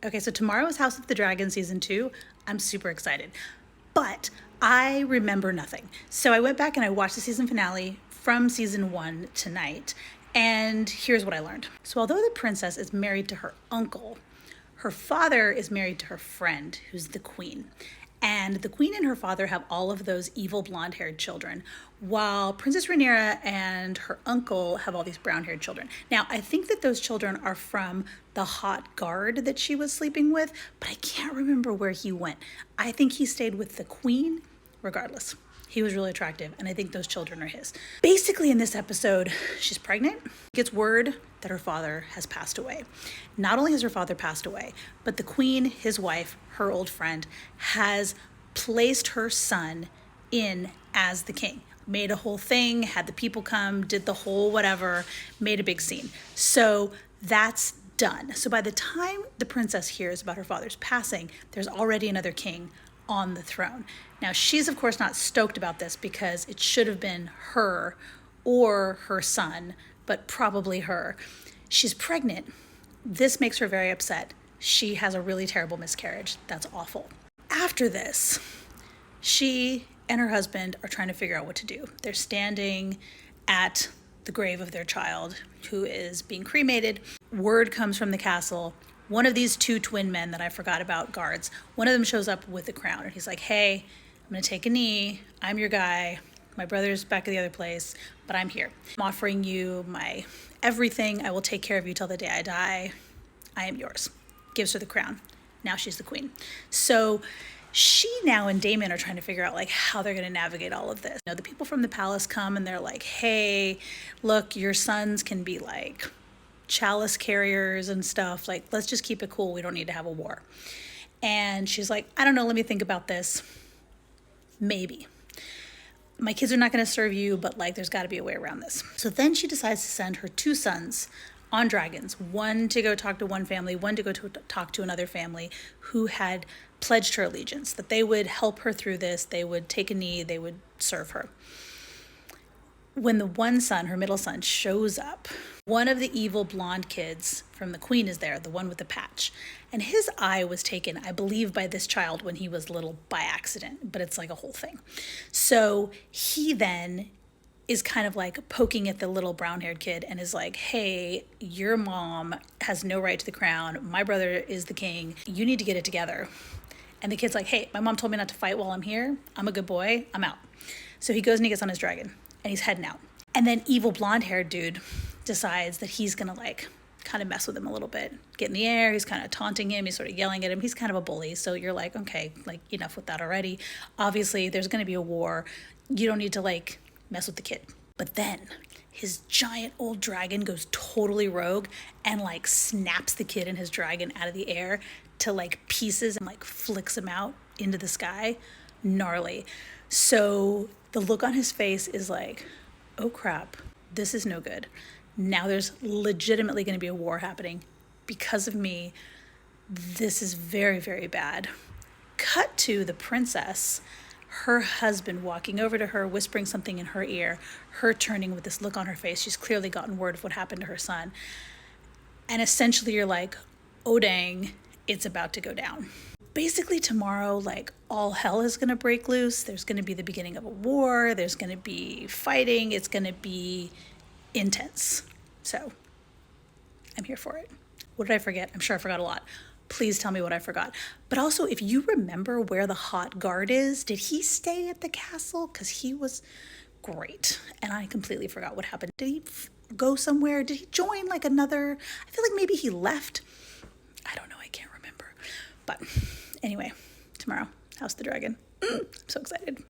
Okay, so tomorrow is House of the Dragon season 2. I'm super excited. But I remember nothing. So I went back and I watched the season finale from season 1 tonight. And here's what I learned. So although the princess is married to her uncle, her father is married to her friend, who's the queen. And the queen and her father have all of those evil blonde-haired children, while Princess Rhaenyra and her uncle have all these brown-haired children. Now, I think that those children are from the hot guard that she was sleeping with, but I can't remember where he went. I think he stayed with the queen. Regardless, he was really attractive, and I think those children are his. Basically, in this episode, she's pregnant, gets word that her father has passed away. Not only has her father passed away, but the queen, his wife, her old friend, has placed her son in as the king. Made a whole thing, had the people come, did the whole whatever, made a big scene. So that's done. So by the time the princess hears about her father's passing, there's already another king on the throne. Now, she's of course not stoked about this because it should have been her or her son, but probably her. She's pregnant. This makes her very upset. She has a really terrible miscarriage. That's awful. After this, she and her husband are trying to figure out what to do. They're standing at the grave of their child who is being cremated. Word comes from the castle. One of these two twin men that I forgot about, guards, one of them shows up with a crown and he's like, hey, I'm gonna take a knee. I'm your guy. My brother's back at the other place, but I'm here. I'm offering you my everything. I will take care of you till the day I die. I am yours. Gives her the crown. Now she's the queen. So she now and Daemon are trying to figure out like how they're going to navigate all of this. You know, the people from the palace come and they're like, hey, look, your sons can be like chalice carriers and stuff. Like, let's just keep it cool. We don't need to have a war. And she's like, I don't know. Let me think about this. Maybe. My kids are not going to serve you, but like there's got to be a way around this. So then she decides to send her two sons on dragons, one to go talk to one family, one to go to talk to another family who had pledged her allegiance, that they would help her through this, they would take a knee, they would serve her. When the one son, her middle son, shows up, one of the evil blonde kids from the queen is there, the one with the patch. And his eye was taken, I believe, by this child when he was little by accident, but it's like a whole thing. So he then is kind of like poking at the little brown-haired kid and is like, hey, your mom has no right to the crown. My brother is the king. You need to get it together. And the kid's like, hey, my mom told me not to fight while I'm here. I'm a good boy. I'm out. So he goes and he gets on his dragon and he's heading out. And then evil blonde-haired dude decides that he's gonna like kind of mess with him a little bit. Get in the air, he's kind of taunting him, he's sort of yelling at him. He's kind of a bully. So you're like, okay, like enough with that already. Obviously, there's gonna be a war. You don't need to like mess with the kid. But then his giant old dragon goes totally rogue and like snaps the kid and his dragon out of the air to like pieces and like flicks him out into the sky. Gnarly. So the look on his face is like, oh crap, this is no good. Now there's legitimately going to be a war happening because of me. This is very, very bad. Cut to the princess, her husband walking over to her, whispering something in her ear, her turning with this look on her face. She's clearly gotten word of what happened to her son. And essentially you're like, oh dang, it's about to go down. Basically tomorrow, like all hell is going to break loose. There's going to be the beginning of a war. There's going to be fighting. It's going to be intense. So I'm here for it. What did I forget? I'm sure I forgot a lot. Please tell me what I forgot. But also, if you remember where the hot guard is, did he stay at the castle? Because he was great. And I completely forgot what happened. Did he go somewhere? Did he join like another? I feel like maybe he left. I don't know. I can't remember. But anyway, tomorrow, House of the Dragon. I'm so excited.